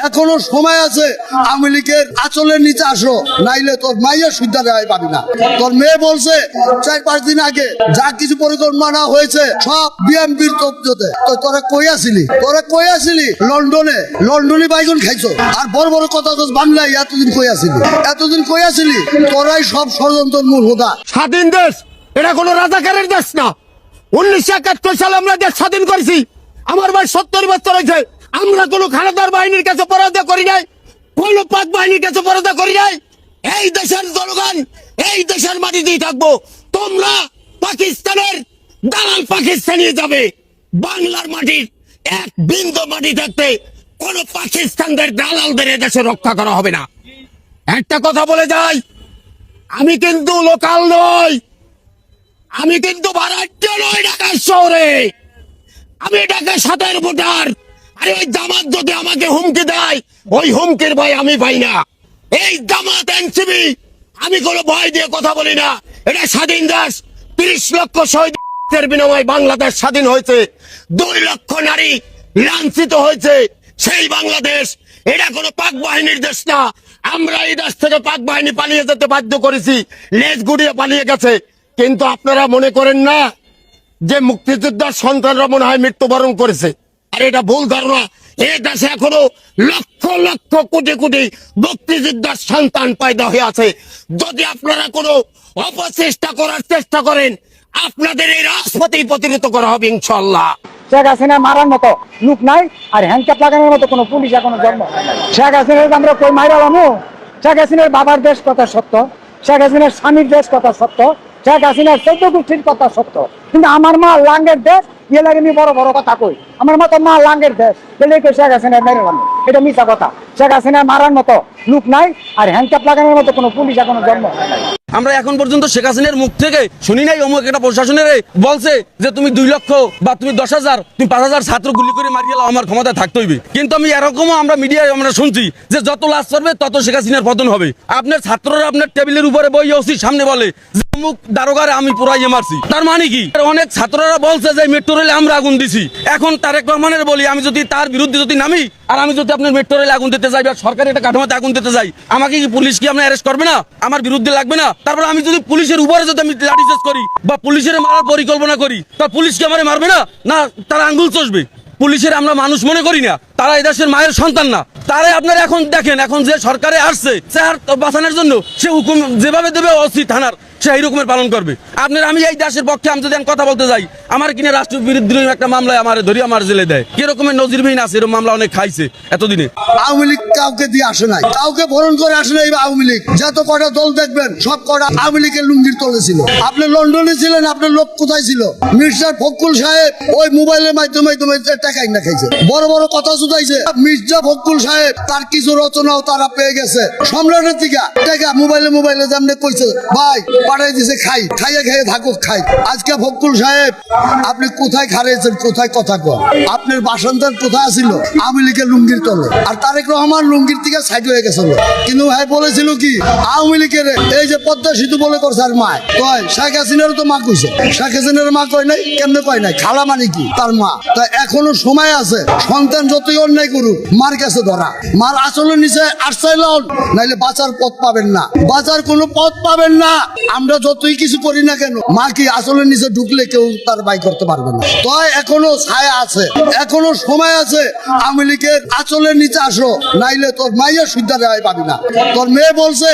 এখনো সময় আছে। আওয়ামী লীগের আঁচলের নিচে আসো, নাইলে তোর মাইয়া সুদ্ধা দেওয়াই পাবি না। তোর মেয়ে বলছে 4-5 দিন আগে যা কিছু পরিকল্পনা হয়েছে সব বিএনপির তথ্যতে। তো তোরা কই আসিলি লন্ডনে বাইগন খাইছো, আর বড় বড় কথা বাংলায় এতদিন কই আসিলি তোরাই সব ষড়যন্ত্রের মূল হোতা। স্বাধীন দেশ এটা কোনো রাজাকারের দেশ না। 1971 সালে আমরা দেশ স্বাধীন করেছি। আমার ভাই 70 বছর হয়েছে। আমরা কোনো খানাদার বাহিনীর কাছে পরাজা করি নাই, কোনো পাক বাহিনীর কাছে পরাজা করি নাই। এই দেশের জনগণ এই দেশের মাটিতেই থাকবো। তোমরা পাকিস্তানের দালাল পাকিস্তানে যাবে। বাংলার মাটির এক বিন্দু মাটি থাকতে কোন পাকিস্তানদের দালালদের দেশে রক্ষা করা হবে না। একটা কথা বলে যাই, আমি কিন্তু লোকাল নই, আমি কিন্তু ভাড়াট্য নই ঢাকার শহরে, আমি ঢাকা 7 ভোটার। আরে ওই জামাত যদি আমাকে হুমকি দেয়, ওই হুমকির ভয় আমি পাই না। এই জামাত এনসিপি আমি কোনো ভয় দিয়ে কথা বলি না। এটা স্বাধীন দেশ। 30 লক্ষ শহীদের বিনিময়ে বাংলাদেশ স্বাধীন হয়েছে। 2 লক্ষ নারী লাঞ্ছিত হয়েছে। সেই বাংলাদেশ, এটা কোনো পাক বাহিনীর দেশ না। আমরা এই দেশ থেকে পাক বাহিনী পালিয়ে যেতে বাধ্য করেছি, লেজ গুড়িয়ে পালিয়ে গেছে। কিন্তু আপনারা মনে করেন না যে মুক্তিযোদ্ধার সন্তানরা মনে হয় মৃত্যুবরণ করেছে। আর এটা ভুল ধারণা। এই দেশে এখনো লক্ষ লক্ষ কোটি কোটি মুক্তিযোদ্ধার সন্তান পয়দা হয়ে আছে। যদি আপনারা কোনো অপচেষ্টা করার চেষ্টা করেন, আপনাদের এই রাজপথে প্রতিহত করা হবে ইনশাআল্লাহ। শেখ হাসিনা মারার মতো লোক নাই, আর হ্যান্ডকাপ লাগানোর মতো কোনো পুলিশ এখনো জন্ম হয় নাই। শেখ হাসিনার আমরা কই মাইরালামু? শেখ হাসিনার বাবার দেশ কথা সত্য, শেখ হাসিনার স্বামীর দেশ কথা সত্য, শেখ হাসিনার 14 গোষ্ঠীর কথা সত্য। কিন্তু আমার মা লাঙ্গের দেশ ইয়ে লাগে আমি বড় বড় কথা কই। আমার মতো মা লাঙ্গের দেশ বলে কই শেখ হাসিনার মেরেলাম, এটা মিথ্যা কথা। শেখ হাসিনার মারার মতো লোক নাই, আর হ্যান্ডকাপ লাগানোর মতো কোনো পুলিশ এখনো জন্ম হয় নাই। আমরা এখন পর্যন্ত শেখ হাসিনার মুখ থেকে শুনি নাই অমুক একটা প্রশাসনের বলছে যে তুমি 2 লক্ষ বা তুমি 10,000 তুমি 5,000 ছাত্র গুলি করে মারিয়ে লাও, আমার ক্ষমতা থাকতে হইবে। কিন্তু আমি এরকমও আমরা মিডিয়ায় আমরা শুনছি যে যত লাশ করবে তত শেখ হাসিনার পতন হবে। আপনার ছাত্ররা আপনার টেবিলের উপরে বইয়ে ওসি সামনে বলে যে অমুক দারোগারে আমি পুরাইয়ে মারছি। তার মানে কি? অনেক ছাত্ররা বলছে যে মেট্রো রেলে আমরা আগুন দিছি। এখন তারেক রহমানের বলি, আমি যদি তার বিরুদ্ধে যদি নামি আর আমি যদি আপনার মেট্রো রেলে আগুন দিতে যাই বা সরকারি একটা কাঠামোতে আগুন দিতে যাই, আমাকে কি পুলিশ কি আপনার অ্যারেস্ট করবে না? আমার বিরুদ্ধে লাগবে না? তারপর আমি যদি পুলিশের উপরে যদি আমি লাঠিচার্জ করি বা পুলিশের মারার পরিকল্পনা করি, তা পুলিশ কি আমারে মারবে না? না, তারা আঙ্গুল চষবে। পুলিশের আমরা মানুষ মনে করি না, তারা এই দেশের মায়ের সন্তান না। তারাই আপনারা এখন দেখেন, এখন যে সরকারে আসছে চেহার বাঁচানোর জন্য সে হুকুম যেভাবে দেবে ওসি থানার সে এই রকমের পালন করবে। আপনার আমি এই দেশের পক্ষে আমি যদি কথা বলতে যাই, আমার কিনে রাষ্ট্র বিরোধী একটা মামলায় আমার ধরি আমার জেলে দেয়। কি রকমের নজিরবিহীন আছে, এরকম মামলা অনেক খাইছে এতদিনে। আওয়ামী লীগ কাউকে দিয়ে আসে নাই, কাউকে বরণ করে আসে নাই। আওয়ামী লীগ যত কটা দল দেখবেন সব কটা আওয়ামী লীগের লুঙ্গির তলে ছিল। আপনি লন্ডনে ছিলেন, আপনার লোক কোথায় ছিল? মির্জা ফখরুল সাহেব ওই মোবাইলের মাধ্যমে টাকাই না খাইছে, বড় বড় কথা শুধাইছে। মির্জা ফখরুল সাহেব তার কিছু রচনাও তারা পেয়ে গেছে সম্রাটের থেকে টাকা মোবাইলে যেমন কইছে ভাই পাঠাই দিছে, খাইয়ে থাকুক খাই। আজকে ফখরুল সাহেব আপনি কোথায় খারাইছেন, কোথায় কথা কন? আপনার বাসন্তার কোথায় ছিল? আওয়ামী লীগের লুঙ্গির তলে। আর তারেক রহমান লুঙ্গির থেকে সাইড হয়ে গেছিল। কিন্তু ভাই বলেছিল কি আওয়ামী লীগের এই যে পদ্মা সেতু বলে করছে আর মা কয়, শেখ হাসিনারও তো মা কইছে। শেখ হাসিনার মা কয় নাই, কেমনে কয় নাই? খালা মানে কি? তার মা। তা এখনো সময় আছে, সন্তান যতই অন্যায় করুক মার কাছে ধরা। মার আঁচলের নিচে আশ্রয় লন, নাইলে বাঁচার পথ পাবেন না, বাঁচার কোনো পথ পাবেন না। আমরা যতই কিছু করি না কেন, মা কি আঁচলের নিচে ঢুকলে কেউ তার বাই করতে পারবে না। তো এখনো ছায়া আছে, এখনো সময় আছে। আওয়ামী লীগের আঁচলের নিচে আসো, নাইলে তোর মাইয়া সুদ্ধা দেওয়াই পাবি না। তোর মেয়ে বলছে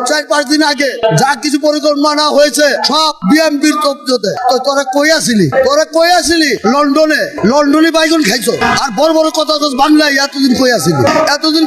4-5 দিন আগে যা কিছু পরিকল্পনা হয়েছে সব বিএনপির তথ্যতে। তো তোরা কই আসিলি লন্ডনে বাইগন খাইছো, আর বড় বড় কথা বাংলায় এতদিন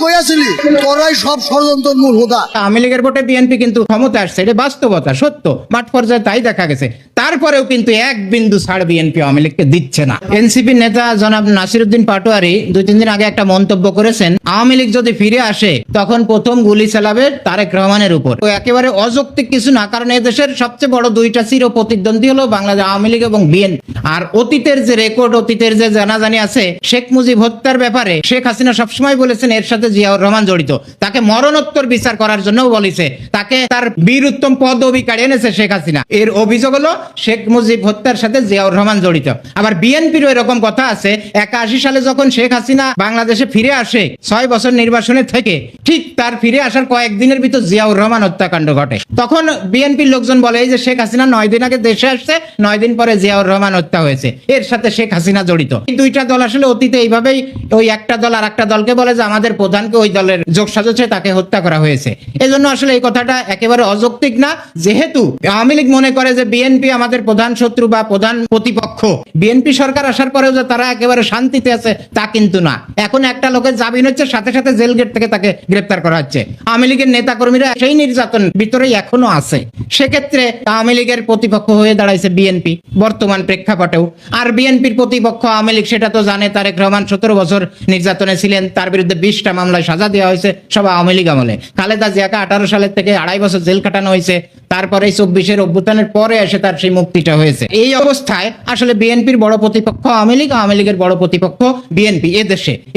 কই আসিলি তোরাই সব ষড়যন্ত্রের মূল হোতা। আওয়ামী লীগের ভোটে বিএনপি কিন্তু ক্ষমতা আসছে, এটা বাস্তবতা, সত্য, মাঠ পর্যায়ে তাই দেখা গেছে। তারপরেও কিন্তু এক বিন্দু ছাড় বিএনপি আওয়ামী লীগকে দিচ্ছে না। এনসিপির নেতা জনাব নাসিরউদ্দিন পাটোয়ারি 2-3 দিন আগে একটা মন্তব্য করেছেন, আওয়ামী লীগ যদি ফিরে আসে তখন প্রথম গুলি চালাবে তারেক রহমানের উপর। একেবারে অযৌক্তিক কিছু না, কারণ এই দেশের সবচেয়ে বড় 2টা চির প্রতিদ্বন্দ্বী হলো বাংলাদেশ আওয়ামী লীগ এবং বিএনপি। আর অতীতের যে রেকর্ড, অতীতের যে জানাজানি আছে, শেখ মুজিব হত্যার ব্যাপারে শেখ হাসিনা সবসময় বলেছেন এর সাথে জিয়াউর রহমান জড়িত। তাকে মরণোত্তর বিচার করার জন্য বলেছে, তাকে তার বীর উত্তম পদবি কাড়িয়ে এনেছে শেখ হাসিনা। এর অভিযোগ হলো শেখ মুজিব হত্যার সাথে জিয়াউর রহমান জড়িত। আবার বিএনপির এরকম কথা আছে, 81 সালে যখন শেখ হাসিনা বাংলাদেশে ফিরে আসে 6 বছর নির্বাসনে থেকে, ঠিক তার ফিরে আসার কয়েকদিনের ভিতর জিয়াউর রহমান হত্যাকাণ্ড ঘটে। তখন বিএনপির লোকজন বলে এই যে শেখ হাসিনা 9 দিন আগে দেশে আসছে, 9 দিন পরে জিয়াউর রহমান হত্যা হয়েছে, এর সাথে শেখ হাসিনা জড়িত। এই দুইটা দল আসলে অতীতে এইভাবেই, ওই একটা দল আর একটা দলকে বলে যে আমাদের প্রধানকে ওই দলের যোগসাজশে তাকে হত্যা করা হয়েছে। এজন্য আসলে এই কথাটা একেবারে অযৌক্তিক না। যেহেতু আওয়ামী লীগ মনে করে যে বিএনপি আমাদের প্রধান শত্রু বা প্রধান প্রতিপক্ষ, বিএনপি সরকার আসার পরেও যে তারা একেবারে শান্তিতে আছে তা কিন্তু না। এখন একটা লোকের জামিন হচ্ছে, সাথে সাথে জেল গেট থেকে তাকে গ্রেপ্তার করা হচ্ছে। আওয়ামী লীগের নেতা কর্মীরা সেই নির্যাতন ভিতরেই এখনো আছে। সেক্ষেত্রে আওয়ামী লীগের প্রতিপক্ষ হয়ে দাঁড়াইছে বিএনপি বর্তমান প্রেক্ষাপটেও। আর বিএনপির প্রতিপক্ষ আওয়ামী লীগ সেটা তো জানে, তারেক রহমান 17 বছর নির্যাতনে ছিলেন, তার বিরুদ্ধে 20টা মামলায় সাজা দেওয়া হয়েছে, সব আওয়ামী লীগ আমলে। খালেদা জিয়াকে 18 সালের থেকে 2.5 বছর জেল কাটানো হয়েছে, তারপরে 24-এর অভ্যুত্থানের পরে এসে তার সেই মুক্তিটা হয়েছে। এই অবস্থায় আসলে বিএনপির বড় প্রতিপক্ষ আওয়ামী লীগ, আওয়ামী লীগের বড় প্রতিপক্ষ বিএনপি।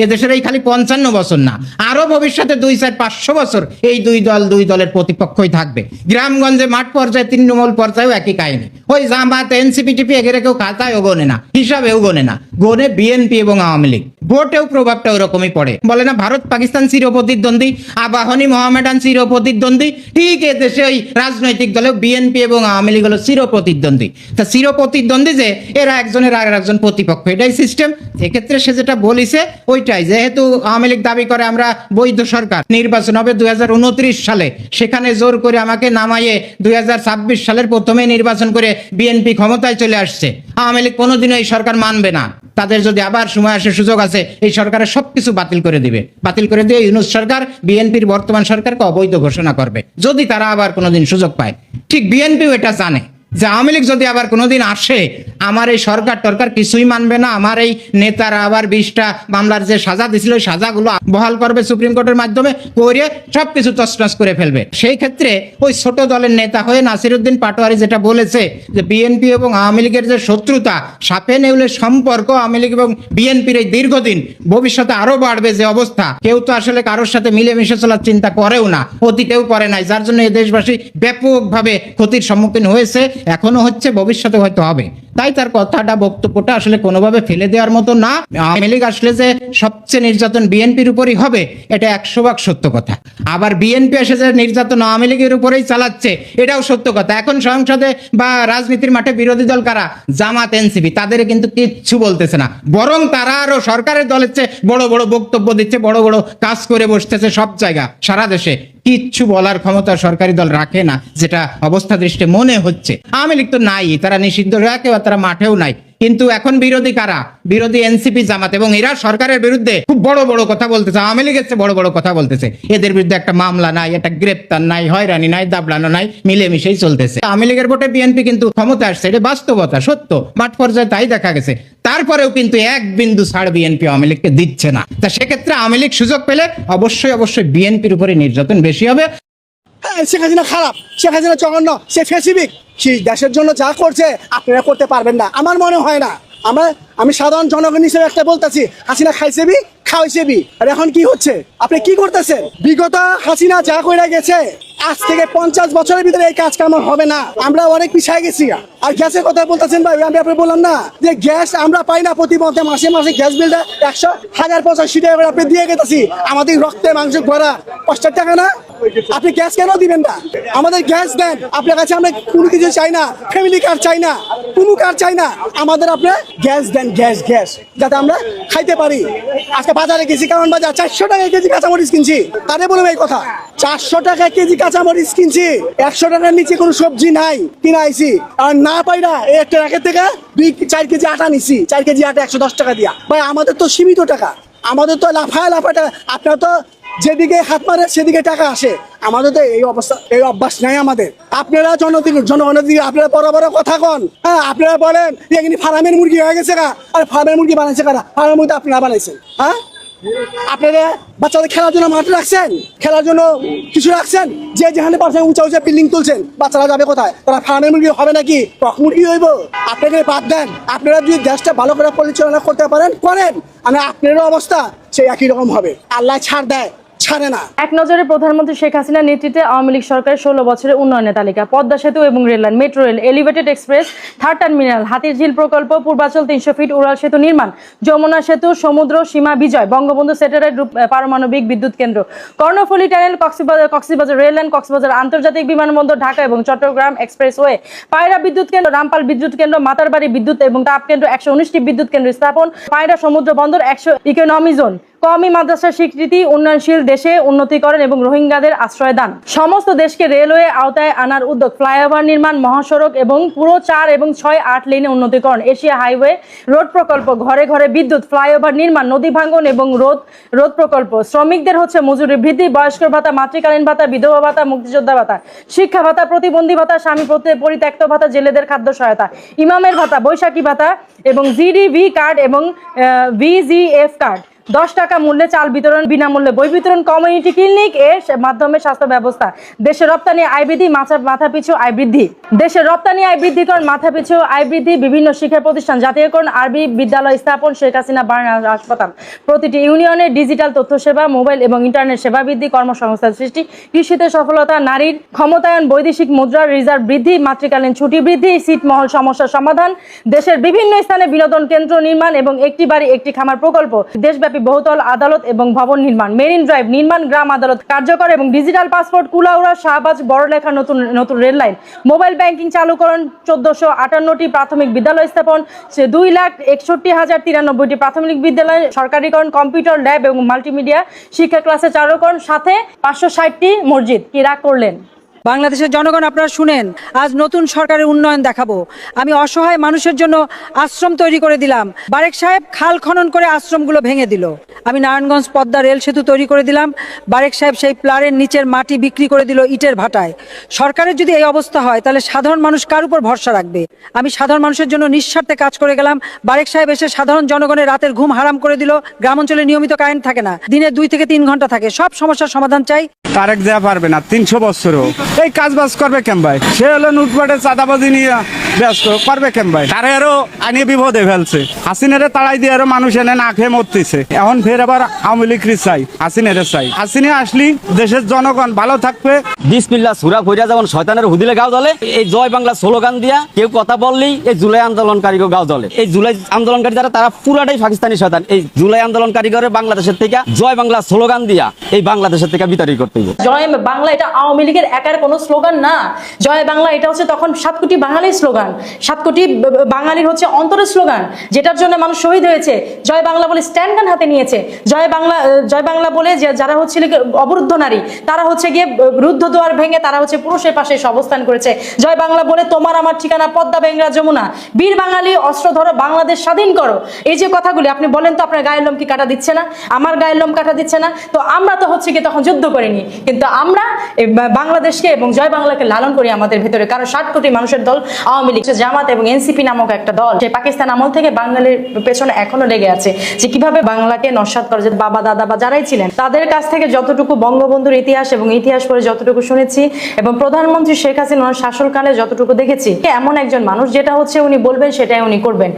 এদেশের এই খালি 55 বছর না, আরো ভবিষ্যতে 2, 4, 500 বছর এই দুই দলের প্রতিপক্ষই থাকবে। গ্রামগঞ্জে, মাঠ পর্যায়ে, তৃণমূল পর্যায়েও একই কাহিনী। ওই জামাত, এনসিপি টিপি এগেরে কেউ খাতায়ও গোনে না, হিসাবেও গোনে না, গোনে বিএনপি এবং আওয়ামী লীগ। ভোটেও প্রভাবটা ওরকমই পড়ে। বলে না ভারত পাকিস্তান চিরপ্রতিদ্বন্দ্বী, আবাহনী মোহামেডান চিরপ্রতিদ্বন্দ্বী, ঠিক এদেশে ওই রাজনৈতিক দলে বিএনপি এবং আওয়ামী লীগ হলো চিরপ্রতিদ্বন্দ্বী। তা চিরপ্রতিদ্বন্দ্বী যে এরা একজনের আর একজন প্রতিপক্ষ, এটাই সিস্টেম। এক্ষেত্রে সে যেটা বলিছে ওইটাই, যেহেতু আওয়ামী লীগ দাবি করে আমরা বৈধ সরকার, নির্বাচন হবে 2029 সালে, সেখানে জোর করে আমাকে নামাইয়ে 2026 সালের প্রথমে নির্বাচন করে বিএনপি ক্ষমতায় চলে আসছে। আওয়ামী লীগ কোনোদিনও এই সরকার মানবে না। তাদের যদি আবার সময় আসে, সুযোগ আছে, এই সরকারের সবকিছু বাতিল করে দিবে। বাতিল করে দিয়ে ইউনূস সরকার বিএনপির বর্তমান সরকারকে অবৈধ ঘোষণা করবে যদি তারা আবার কোনোদিন সুযোগ পায়। ঠিক বিএনপিও এটা জানে যে আওয়ামী লীগ যদি আবার কোনোদিন আসে, আমার এই সরকার টরকার কিছুই মানবে না, আমার এই নেতারা আবার 20টা মামলার যে সাজা দিছিল ওই সাজাগুলো বহাল করবে সুপ্রিম কোর্টের মাধ্যমে, করে সবকিছু তছনছ করে ফেলবে। সেই ক্ষেত্রে ওই ছোট দলের নেতা হয়ে নাসিরউদ্দিন পাটোয়ারি যেটা বলেছে যে বিএনপি এবং আওয়ামী লীগের যে শত্রুতা, সাপে নেউলের সম্পর্ক আওয়ামী লীগ এবং বিএনপির এই দীর্ঘদিন, ভবিষ্যতে আরো বাড়বে যে অবস্থা, কেউ তো আসলে কারোর সাথে মিলেমিশে চলার চিন্তা করেও না, অতীতেও করে নাই, যার জন্য এই দেশবাসী ব্যাপকভাবে ক্ষতির সম্মুখীন হয়েছে, এখনো হচ্ছে, ভবিষ্যতে হয়তো হবে। তাই তার কথাটা, বক্তব্যটা আসলে কোনোভাবে ফেলে দেওয়ার মতো না। আওয়ামী লীগ আসলে যে সবচেয়ে নির্যাতন বিএনপির উপরই হবে, এটা 100% সত্য কথা। আবার বিএনপি এসে যে নির্যাতন আওয়ামী লীগের উপরেই চালাচ্ছে, এটাও সত্য কথা। এখন সংসদে বা রাজনীতির মাঠে বিরোধী দল কারা? জামাত, এনসিপি, তাদের কিন্তু কিচ্ছু বলতেছে না, বরং তারা আরো সরকারের দলের চেয়ে বড় বড় বক্তব্য দিচ্ছে, বড় বড় কাজ করে বসতেছে সব জায়গা, সারা দেশে। কিচ্ছু বলার ক্ষমতা সরকারি দল রাখে না, যেটা অবস্থা দৃষ্টে মনে হচ্ছে। আওয়ামী লীগ তো নাই, তারা নিষিদ্ধ রাখে, তারা মাঠেও নাই। কিন্তু এখন বিরোধী কারা? বিরোধী এনসিপি, জামাত, এবং এরা সরকারের বিরুদ্ধে খুব বড় বড় কথা বলতেছে, আওয়ামী লীগের চেয়ে বড় বড় কথা বলতেছে। এদের বিরুদ্ধে একটা মামলা নাই, একটা গ্রেপ্তার নাই, হয়রানি নাই, দাবলানো নাই, মিলেমিশেই চলতেছে। আওয়ামী লীগের ভোটে বিএনপি কিন্তু ক্ষমতা আসছে, এটা বাস্তবতা, সত্য, মাঠ পর্যায়ে তাই দেখা গেছে। তারপরেও কিন্তু 1 বিন্দু ছাড় বিএনপি আওয়ামী লীগকে দিচ্ছে না। তা সেক্ষেত্রে আওয়ামী লীগ সুযোগ পেলে অবশ্যই বিএনপির উপরে নির্যাতন বেশি হবে। শেখ হাসিনা খারাপ, শেখ হাসিনা জঘন্য, সে ফেসিবিক, সেই দেশের জন্য যা করছে আপনারা করতে পারবেন না, আমার মনে হয় না। আমি সাধারণ জনগণ হিসেবে একটা বলতেছি, হাসিনা খাইছেবি, খাওয়াইছেবি, আর এখন কি হচ্ছে? আপনি কি করতেছেন? বিগত হাসিনা যা কইরা গেছে, আজ থেকে 50 বছরের ভিতরে এই কাজ কাম হবে না, আমরা অনেক পিছিয়ে গেছি। আর গ্যাসের কথা বলতেছেন ভাই, আমি আপনাকে বললাম না যে গ্যাস আমরা পাই না, প্রতি মাসে মাসে গ্যাস বিলটা 100,085 টাকা করে আপনি দিয়ে গেছি, আমাদের রক্তে মাংস ভরা 50 টাকা না? আপনি গ্যাস কেন দিবেন না? আমাদের গ্যাস দেন, আপনার কাছে আমরা কোনো কিছু চাই না, ফ্যামিলি কার্ড চাই না, কোনো কার্ড চাই না, আমাদের আপনি গ্যাস দেন, গ্যাস যাতে আমরা খাইতে পারি। আজকে বাজারে গেছি, কারণ বাজার 400 টাকা কেজি কাঁচামরিচ কিনছি, তারে বলবো এই কথা, 400 টাকা কেজি কাঁচামরিচ কিনছি, 100 টাকার নিচে কোনো সবজি নাই, কিনা আইছি। আর না পাইরা এই একটা রাখের থেকে 4 কেজি আটা নিছি, 4 কেজি আটা 110 টাকা দিয়া। ভাই আমাদের তো সীমিত টাকা, আমাদের তো লাফায় টাকা, আপনার তো যেদিকে হাত মারে সেদিকে টাকা আসে, আমাদের তো এই অবস্থা, এই অভ্যাস নাই আমাদের। আপনারা জনগণের দিকে আপনারা বড় বড় কথা কন, হ্যাঁ আপনারা বলেন এখানে ফার্মের মুরগি হয়ে গেছে গা, আর ফার্মের মুরগি বানাইছে কারা? ফার্মের মুরগি আপনারা বানাইছেন। হ্যাঁ আপনারা বাচ্চাদের খেলার জন্য মাঠ রাখছেন, খেলার জন্য কিছু রাখছেন, যে যেখানে পারছেন উঁচা বিল্ডিং তুলছেন, বাচ্চারা যাবে কোথায়? তারা ফার্মের মুরগি হবে নাকি? কক মুরগি হইব? আপনাকে বাদ দেন, আপনারা যদি দেশটা ভালো করে পরিচালনা করতে পারেন করেন, মানে আপনারও অবস্থা সেই একই রকম হবে। আল্লাহ ছাড় দেয়, ছাড়ে না। এক নজরে প্রধানমন্ত্রী শেখ হাসিনার নেতৃত্বে আওয়ামী লীগ সরকারের 16 বছরের উন্নয়নের তালিকা: পদ্মা সেতু এবং rail line, metro rail, elevated express, third terminal, Hatirjheel প্রকল্প, পূর্বাচল 300 ফিট উড়াল সেতু নির্মাণ, যমুনা সেতু, সমুদ্র সীমা বিজয়, বঙ্গবন্ধু স্যাটেলাইট পারমাণবিক বিদ্যুৎ কেন্দ্র, কর্ণফুলী টানেল, কক্সবাজার রেললাইন, কক্সবাজার আন্তর্জাতিক বিমানবন্দর, ঢাকা এবং চট্টগ্রাম এক্সপ্রেসওয়ে, পায়রা বিদ্যুৎ কেন্দ্র, রামপাল বিদ্যুৎ কেন্দ্র, মাতারবাড়ি বিদ্যুৎ এবং তাপ কেন্দ্র, 119টি বিদ্যুৎ কেন্দ্র স্থাপন, পায়রা সমুদ্র বন্দর, 100 ইকোনমি জোন, কওমি মাদ্রাসার স্বীকৃতি, উন্নয়নশীল দেশে উন্নতিকরণ এবং রোহিঙ্গাদের আশ্রয় দান, সমস্ত দেশকে রেলওয়ে আওতায় আনার উদ্যোগ, ফ্লাইওভার নির্মাণ, মহাসড়ক এবং পুরো 4 এবং 6-8 লেনে উন্নতিকরণ, এশিয়া হাইওয়ে রোড প্রকল্প, ঘরে ঘরে বিদ্যুৎ, ফ্লাইওভার নির্মাণ, নদী ভাঙ্গন এবং রোদ প্রকল্প, শ্রমিকদের মজুরি বৃদ্ধি, বয়স্ক ভাতা, মাতৃকালীন ভাতা, বিধবা ভাতা, মুক্তিযোদ্ধা ভাতা, শিক্ষা ভাতা, প্রতিবন্ধী ভাতা, স্বামী পরিত্যক্ত ভাতা, জেলেদের খাদ্য সহায়তা, ইমামের ভাতা, বৈশাখী ভাতা এবং জিডিভি কার্ড এবং ভিজিএফ কার্ড, 10 টাকা মূল্যে চাল বিতরণ, বিনামূল্যে বই বিতরণ, কমিউনিটি ক্লিনিক এর মাধ্যমে স্বাস্থ্য ব্যবস্থা, দেশের রপ্তানি আয় বৃদ্ধি, মাথাপিছু আয় বৃদ্ধি, দেশের রপ্তানি আয় বৃদ্ধিকরণ, মাথাপিছু আয় বৃদ্ধি, বিভিন্ন শিক্ষা প্রতিষ্ঠান জাতীয়করণ, আরবি বিদ্যালয় স্থাপন, শেখ হাসিনা বার্ন হাসপাতাল, প্রতিটি ইউনিয়নে ডিজিটাল তথ্য সেবা, মোবাইল এবং ইন্টারনেট সেবা বৃদ্ধি, কর্মসংস্থান সৃষ্টি, কৃষিতে সফলতা, নারীর ক্ষমতায়ন, বৈদেশিক মুদ্রা রিজার্ভ বৃদ্ধি, মাতৃকালীন ছুটি বৃদ্ধি, ছিটমহল সমস্যার সমাধান, দেশের বিভিন্ন স্থানে বিনোদন কেন্দ্র নির্মাণ এবং একটি বাড়ি একটি খামার প্রকল্প, দেশব্যাপী বহুতল আদালত এবং ভবন নির্মাণ, মেরিন ড্রাইভ নির্মাণ, গ্রাম আদালত কার্যকর এবং ডিজিটাল পাসপোর্ট, কুলাউড়া শাহবাজ বড়লেখা নতুন রেল লাইন, মোবাইল ব্যাংকিং চালুকরণ, 1458টি প্রাথমিক বিদ্যালয় স্থাপন, 2,61,093টি প্রাথমিক বিদ্যালয় সরকারিকরণ, কম্পিউটার ল্যাব এবং মাল্টিমিডিয়া শিক্ষা ক্লাসে চালুকরণ, সাথে 560টি মসজিদ। কি রাগ করলেন? বাংলাদেশের জনগণ, আপনারা শুনেন, আজ নতুন সরকারের উন্নয়ন দেখাবো। আমি অসহায় মানুষের জন্য আশ্রম তৈরি করে দিলাম। বারেক সাহেব খাল খনন করে আশ্রমগুলো ভেঙে দিল। আমি নারায়ণগঞ্জ পদ্মা রেল সেতু তৈরি করে দিলাম। বারেক সাহেব সেই প্লারের নিচের মাটি বিক্রি করে দিল ইটের ভাটায়। সরকারের যদি এই অবস্থা হয় তাহলে সাধারণ মানুষ কার উপর ভরসা রাখবে? আমি সাধারণ মানুষের জন্য নিঃস্বার্থে কাজ করে গেলাম। বারেক সাহেব এসে সাধারণ জনগণের রাতের ঘুম হারাম করে দিল। গ্রাম অঞ্চলে নিয়মিত কারেন্ট থাকে না, দিনে 2 থেকে 3 ঘন্টা থাকে। সব সমস্যার সমাধান চাই। তারেক দেয়া পারবে না 300 বছরও এই কাজ বাজ করবে কেম ভাই? সে হলো লুটপাটে চাঁদাবাজি নিয়ে ব্যস্ত, করবে কেম ভাই? তারে আরো আনি বিপদে ফেলছে। হাসিনারে তাড়াই দিয়ে আরো মানুষ এনে না খেয়ে মরতেছে। এখন ফের আবার আওয়ামী লীগ চাই, হাসিনারে চাই। হাসিনা আসলি দেশের জনগণ ভালো থাকবে। বিসমিল্লাহ সুরা কইরা যেমন শয়তানের হুদিলে গাও জ্বলে, এই জয় বাংলা স্লোগান দিয়া কেউ কথা বললেই এই জুলাই আন্দোলনকারীকে গাও জ্বলে। এই জুলাই আন্দোলনকারী যারা, তারা পুরাটাই পাকিস্তানি শয়তান। এই জুলাই আন্দোলনকারীকে বাংলাদেশের থেকে জয় বাংলা স্লোগান দিয়া এই বাংলাদেশের থেকে বিতাড়িত করতে হবে। জয় বাংলা এটা আওয়ামী লীগের একার কোনো স্লোগান না। জয় বাংলা এটা তখন 7 কোটি বাঙালির স্লোগান, 7 কোটি বাঙালির অন্তরের স্লোগান, যেটার জন্য মানুষ শহীদ হয়েছে। জয় বাংলা বলে স্ট্যান্ড গান হাতে নিয়েছে। জয় বাংলা বলে যারা অবরুদ্ধ নারী, তারা গিয়ে রুদ্ধ দুয়ার ভেঙে তারা পুরুষের পাশে এসে অবস্থান করেছে। জয় বাংলা বলে তোমার আমার ঠিকানা পদ্মা, বেংরা, যমুনা, বীর বাঙালি অস্ত্র ধরো, বাংলাদেশ স্বাধীন করো। এই যে কথাগুলি আপনি বলেন তো, আপনার গায়ের লোম কি কাটা দিচ্ছে না? আমার গায়ের লোম কাটা দিচ্ছে না? তো আমরা তো তখন যুদ্ধ করিনি, কিন্তু আমরা বাংলাদেশকে এবং জয় বাংলাকে লালন করি আমাদের ভেতরে। কারণ 60 কোটি মানুষের দল আওয়ামী লীগ, জামাত এবং এনসিপি নামক একটা দল, সে পাকিস্তান আমল থেকে বাঙালির পেছনে এখনো লেগে আছে, যে কিভাবে বাংলাকে নস্যাৎ করে। যে বাবা দাদা বা যারাই ছিলেন, তাদের কাছ থেকে যতটুকু বঙ্গবন্ধুর ইতিহাস এবং ইতিহাস পড়ে যতটুকু শুনেছি, এবং প্রধানমন্ত্রী শেখ হাসিনার শাসনকালে যতটুকু দেখেছি, এমন একজন মানুষ যেটা উনি বলবেন সেটাই উনি করবেন।